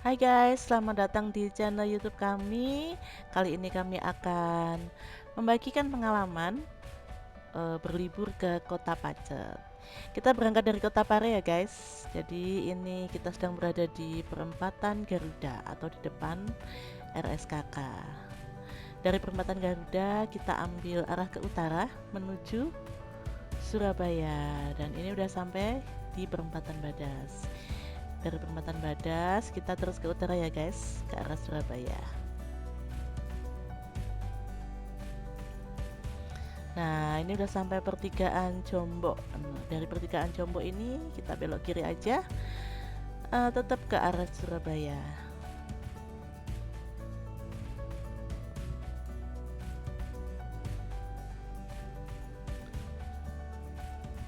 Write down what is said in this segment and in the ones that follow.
Hai guys, selamat datang di channel YouTube kami. Kali ini kami akan membagikan pengalaman berlibur ke Kota Pacet. Kita berangkat dari Kota Pare ya guys. Jadi ini kita sedang berada di perempatan Garuda atau di depan RSKK. Dari perempatan Garuda kita ambil arah ke utara menuju Surabaya, dan ini udah sampai di perempatan Badas. Dari perempatan Badas kita terus ke utara ya guys, ke arah Surabaya. Nah, ini udah sampai pertigaan Jombok. Dari pertigaan Jombok ini kita belok kiri aja, tetap ke arah Surabaya.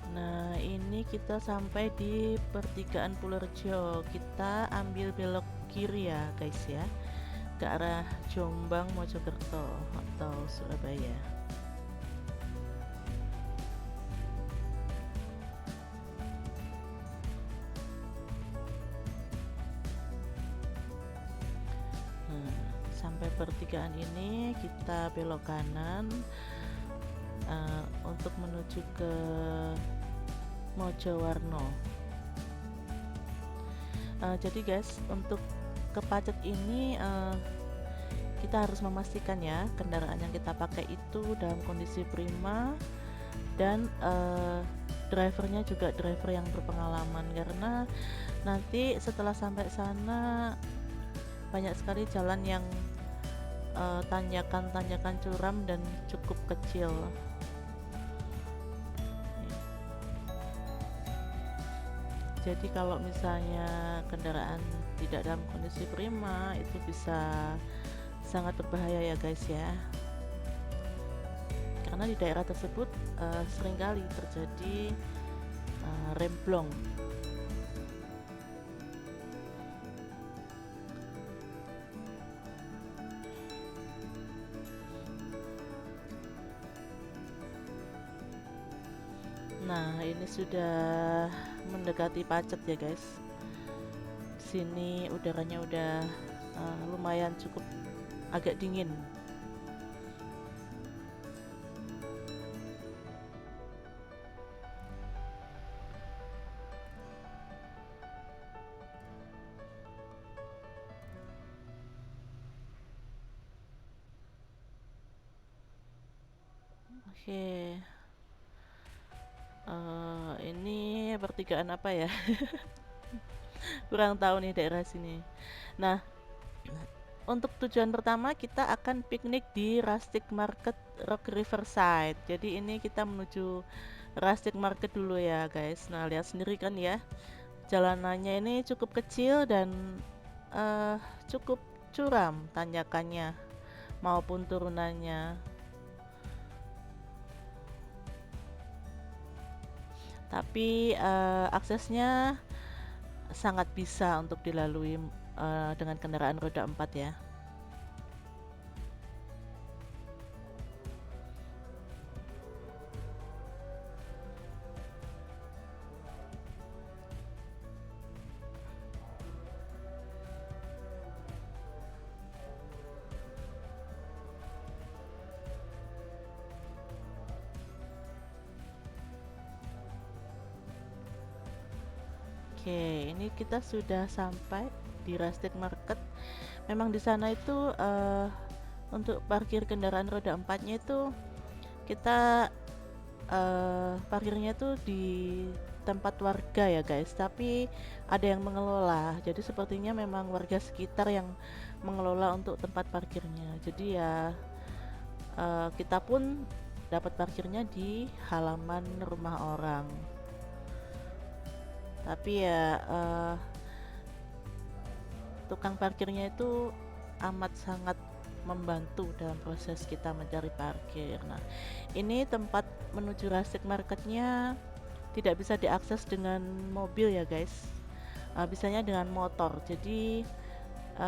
Nah, ini kita sampai di pertigaan Purworejo. Kita ambil belok kiri ya guys ya, ke arah Jombang, Mojokerto atau Surabaya. Sampai pertigaan ini kita belok kanan untuk menuju ke Mojowarno. Jadi guys, untuk ke Pacet ini kita harus memastikan ya kendaraan yang kita pakai itu dalam kondisi prima, dan drivernya juga driver yang berpengalaman, karena nanti setelah sampai sana banyak sekali jalan yang tanjakan-tanjakan curam dan cukup kecil. Jadi kalau misalnya kendaraan tidak dalam kondisi prima itu bisa sangat berbahaya ya guys ya, karena di daerah tersebut seringkali terjadi remblong. Nah, ini sudah mendekati Pacet ya guys. Sini udaranya udah lumayan cukup agak dingin. Oke, ini pertigaan apa ya? Kurang tahu nih daerah sini. Nah, untuk tujuan pertama kita akan piknik di Rustic Market Rock Riverside. Jadi ini kita menuju Rustic Market dulu ya guys. Nah, lihat sendiri kan ya, jalanannya ini cukup kecil dan cukup curam tanjakannya maupun turunannya. Tapi aksesnya sangat bisa untuk dilalui dengan kendaraan roda 4 ya. Oke, ini kita sudah sampai di Rustic Market. Memang di sana itu untuk parkir kendaraan roda 4-nya itu kita parkirnya tuh di tempat warga ya guys, tapi ada yang mengelola. Jadi sepertinya memang warga sekitar yang mengelola untuk tempat parkirnya. Jadi ya kita pun dapat parkirnya di halaman rumah orang. Tapi ya tukang parkirnya itu amat sangat membantu dalam proses kita mencari parkir. Nah, ini tempat menuju Rustic Marketnya tidak bisa diakses dengan mobil ya guys, bisanya dengan motor. Jadi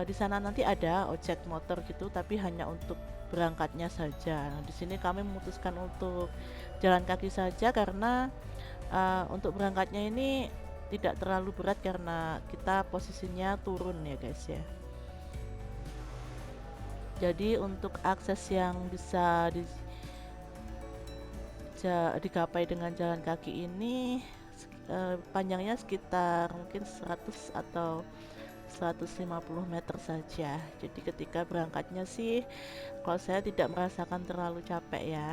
di sana nanti ada ojek motor gitu, tapi hanya untuk berangkatnya saja. Nah, di sini kami memutuskan untuk jalan kaki saja karena untuk berangkatnya ini tidak terlalu berat karena kita posisinya turun ya guys ya. Jadi untuk akses yang bisa digapai dengan jalan kaki ini panjangnya sekitar mungkin 100 atau 150 meter saja. Jadi ketika berangkatnya sih kalau saya tidak merasakan terlalu capek ya.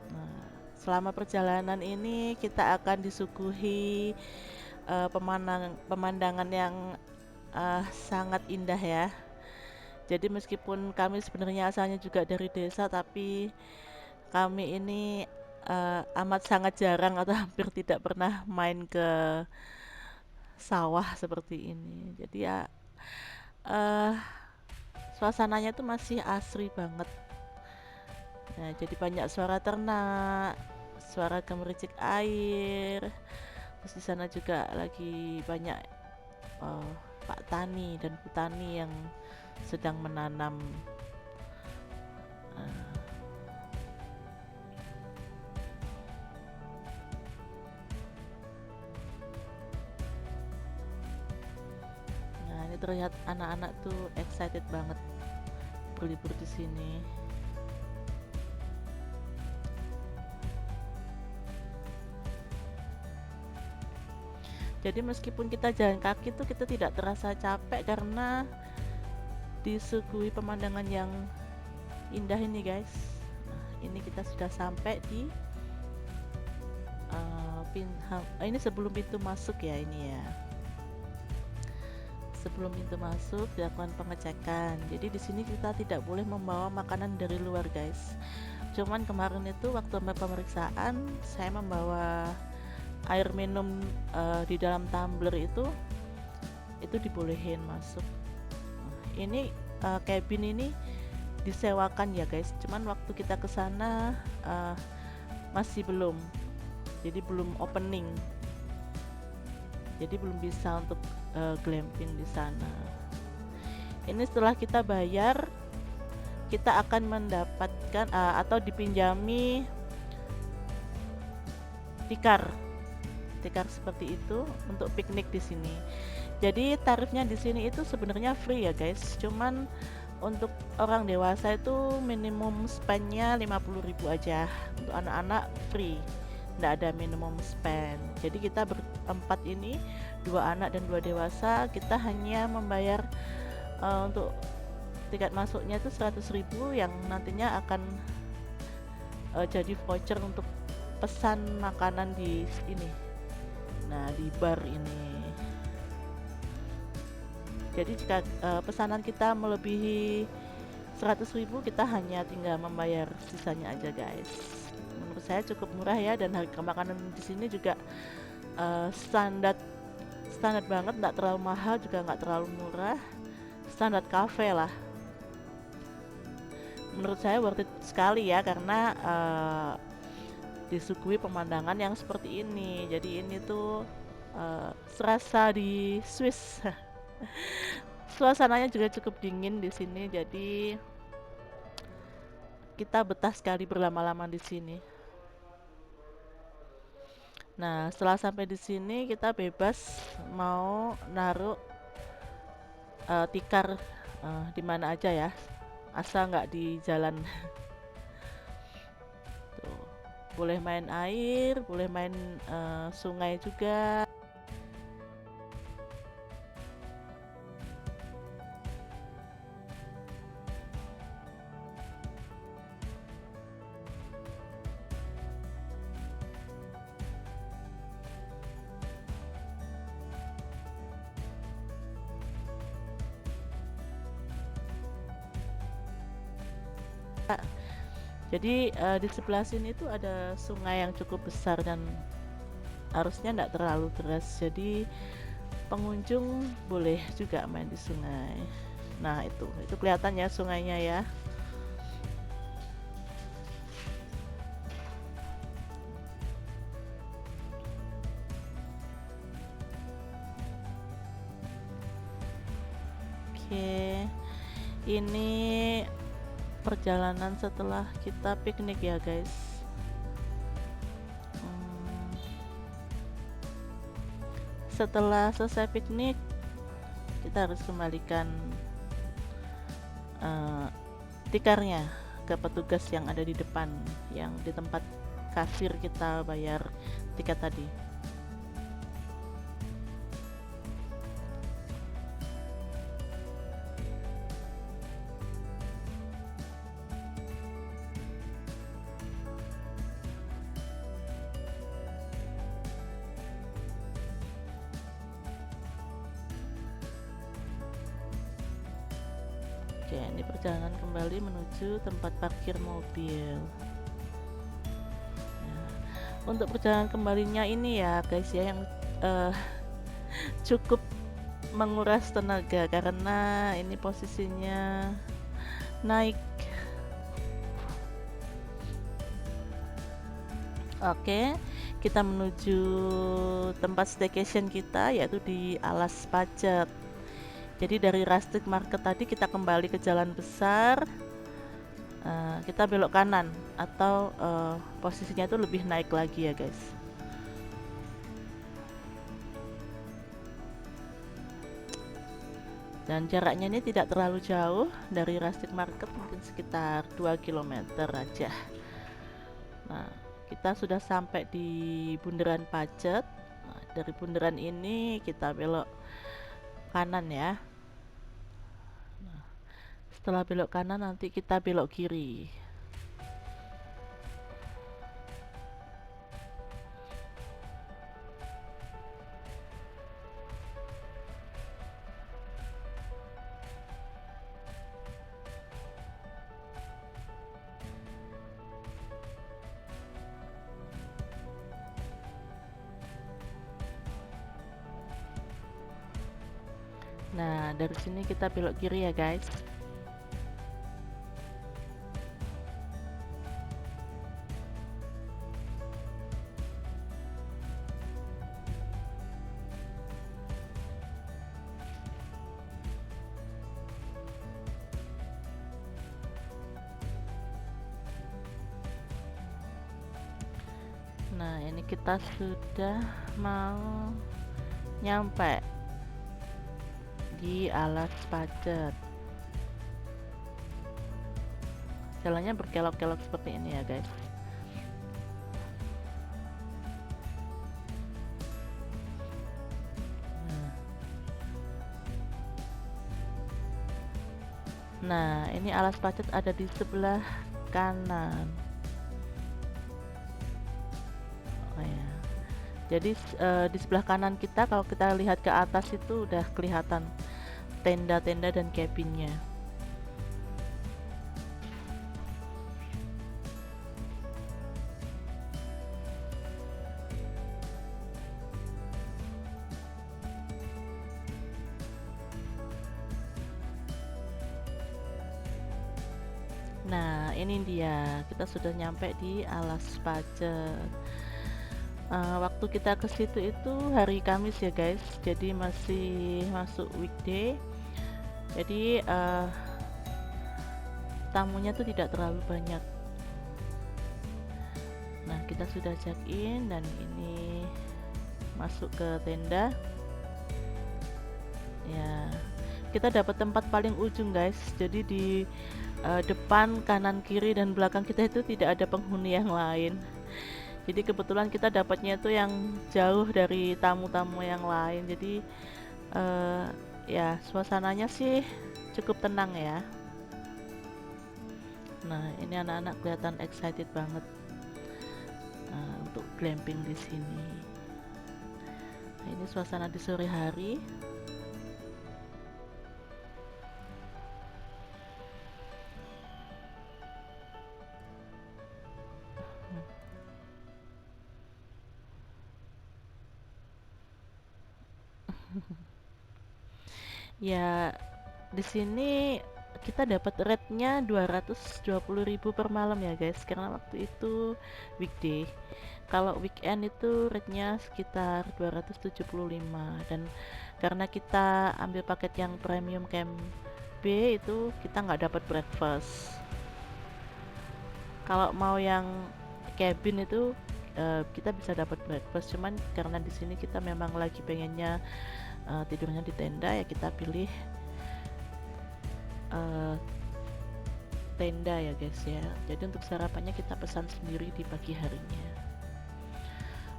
Nah, selama perjalanan ini kita akan disuguhi pemandangan yang sangat indah ya. Jadi meskipun kami sebenarnya asalnya juga dari desa, tapi kami ini amat sangat jarang atau hampir tidak pernah main ke sawah seperti ini. Jadi ya uh, suasananya tuh masih asri banget. Nah, jadi banyak suara ternak, suara gemericik air. Terus di sana juga lagi banyak Pak Tani dan Bu Tani yang sedang menanam nah ini terlihat anak-anak tuh excited banget berlibur di sini. Jadi meskipun kita jalan kaki tuh kita tidak terasa capek karena disuguhi pemandangan yang indah ini guys. Nah, ini kita sudah sampai di ini sebelum pintu masuk ya ini ya. Sebelum pintu masuk dilakukan pengecekan. Jadi di sini kita tidak boleh membawa makanan dari luar guys. Cuman kemarin itu waktu pemeriksaan saya membawa air minum di dalam tumbler itu dibolehin masuk. Ini cabin ini disewakan ya guys, cuman waktu kita ke sana masih belum, jadi belum opening, jadi belum bisa untuk glamping di sana. Ini setelah kita bayar, kita akan mendapatkan atau dipinjami tikar seperti itu untuk piknik di sini. Jadi tarifnya di sini itu sebenarnya free ya guys, cuman untuk orang dewasa itu minimum spendnya 50.000 aja. Untuk anak-anak free, tidak ada minimum spend. Jadi kita berempat ini, 2 anak dan 2 dewasa, kita hanya membayar untuk tiket masuknya itu 100.000 yang nantinya akan jadi voucher untuk pesan makanan di ini. Nah, di bar ini. Jadi jika pesanan kita melebihi 100.000, kita hanya tinggal membayar sisanya aja guys. Menurut saya cukup murah ya, dan harga makanan di sini juga standar banget, nggak terlalu mahal juga nggak terlalu murah, standar cafe lah. Menurut saya worth it sekali ya, karena disuguhi pemandangan yang seperti ini. Jadi ini tuh serasa di Swiss. Suasananya juga cukup dingin di sini, jadi kita betah sekali berlama-lama di sini. Nah, setelah sampai di sini kita bebas mau naruh tikar di mana aja ya, asal nggak di jalan. Tuh, boleh main air, boleh main sungai juga. Jadi di sebelah sini tuh ada sungai yang cukup besar dan arusnya tidak terlalu deras, jadi pengunjung boleh juga main di sungai. Nah itu kelihatan ya sungainya ya. Oke, ini perjalanan setelah kita piknik ya guys. setelah selesai piknik kita harus kembalikan tikarnya ke petugas yang ada di depan, yang di tempat kasir kita bayar tiket tadi. Oke, ini perjalanan kembali menuju tempat parkir mobil. Nah, untuk perjalanan kembalinya ini ya guys ya, yang cukup menguras tenaga karena ini posisinya naik. Oke, kita menuju tempat staycation kita, yaitu di Alas Pacet. Jadi dari Rustic Market tadi kita kembali ke jalan besar, kita belok kanan atau posisinya itu lebih naik lagi ya guys. Dan jaraknya ini tidak terlalu jauh dari Rustic Market, mungkin sekitar 2 km aja. Nah, kita sudah sampai di Bundaran Pacet. Nah, dari bundaran ini kita belok kanan ya. Nah, setelah belok kanan nanti kita belok kiri. Nah, dari sini kita belok kiri ya guys. Nah, ini kita sudah mau nyampe di Alas Pacet. Jalannya berkelok-kelok seperti ini ya guys. Nah, ini Alas Pacet ada di sebelah kanan. Oh ya. Jadi di sebelah kanan kita, kalau kita lihat ke atas itu udah kelihatan tenda-tenda dan cabinnya. Nah, ini dia, kita sudah nyampe di Alas Pacet. Waktu kita ke situ itu hari Kamis ya guys, jadi masih masuk weekday. Jadi tamunya tuh tidak terlalu banyak. Nah, kita sudah check in dan ini masuk ke tenda. Ya, kita dapat tempat paling ujung guys. Jadi di depan, kanan, kiri, dan belakang kita itu tidak ada penghuni yang lain. Jadi kebetulan kita dapatnya itu yang jauh dari tamu-tamu yang lain. Jadi ya suasananya sih cukup tenang ya. Nah, ini anak-anak kelihatan excited banget untuk glamping di sini. Nah, ini suasana di sore hari. Ya, di sini kita dapat rate-nya 220.000 per malam ya guys, karena waktu itu weekday. Kalau weekend itu rate-nya sekitar 275, dan karena kita ambil paket yang premium camp B itu kita nggak dapat breakfast. Kalau mau yang cabin itu kita bisa dapat breakfast. Cuman karena di sini kita memang lagi pengennya tidurnya di tenda, ya kita pilih uh, tenda ya guys ya. Jadi untuk sarapannya kita pesan sendiri di pagi harinya.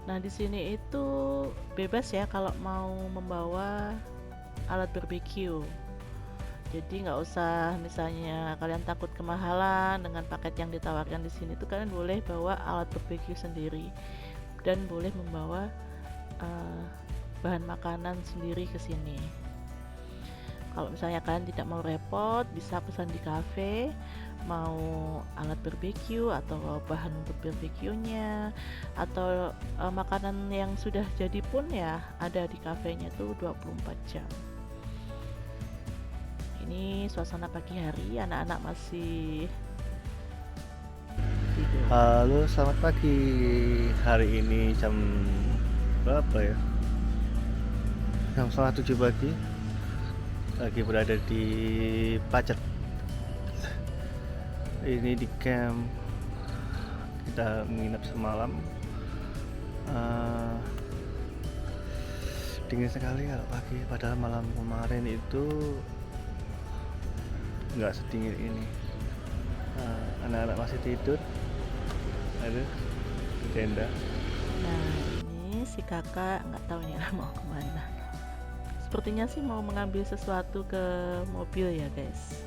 Nah di sini itu bebas ya kalau mau membawa alat barbeque. Jadi nggak usah misalnya kalian takut kemahalan dengan paket yang ditawarkan di sini tuh, kalian boleh bawa alat barbeque sendiri dan boleh membawa uh, bahan makanan sendiri ke sini. Kalau misalnya kalian tidak mau repot, bisa pesan di cafe, mau alat barbeque atau bahan untuk barbeque-nya atau makanan yang sudah jadi pun ya ada di kafenya tuh 24 jam. Ini suasana pagi hari, anak-anak masih tidur. Halo, selamat pagi. Hari ini jam berapa ya? Jam 7:30 pagi. Lagi berada di Pacet. Ini di camp. Kita menginap semalam. Dingin sekali kalau pagi. Padahal malam kemarin itu nggak sedingin ini. Anak-anak masih tidur. Aduh, di tenda. Nah ini si kakak nggak tahu nih mau kemana. Sepertinya sih mau mengambil sesuatu ke mobil ya guys.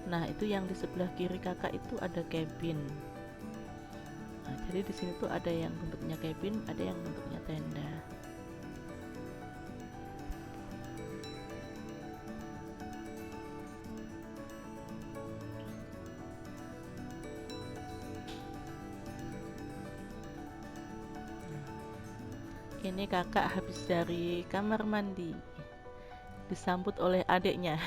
Nah itu yang di sebelah kiri kakak itu ada cabin. Nah, jadi di sini tuh ada yang bentuknya cabin, ada yang bentuknya tenda. Ini kakak habis dari kamar mandi, disambut oleh adiknya.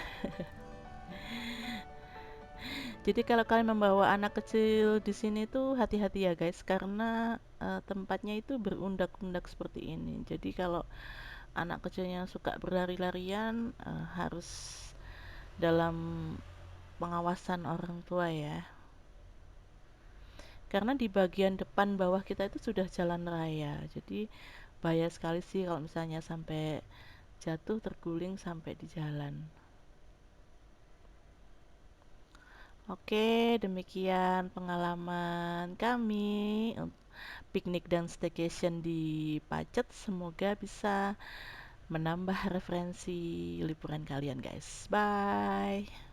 Jadi kalau kalian membawa anak kecil di sini tuh hati-hati ya guys, karena tempatnya itu berundak-undak seperti ini. Jadi kalau anak kecilnya suka berlari-larian, harus dalam pengawasan orang tua ya. Karena di bagian depan bawah kita itu sudah jalan raya. Jadi bahaya sekali sih kalau misalnya sampai jatuh terguling sampai di jalan. Oke, demikian pengalaman kami piknik dan staycation di Pacet. Semoga bisa menambah referensi liburan kalian, guys. Bye.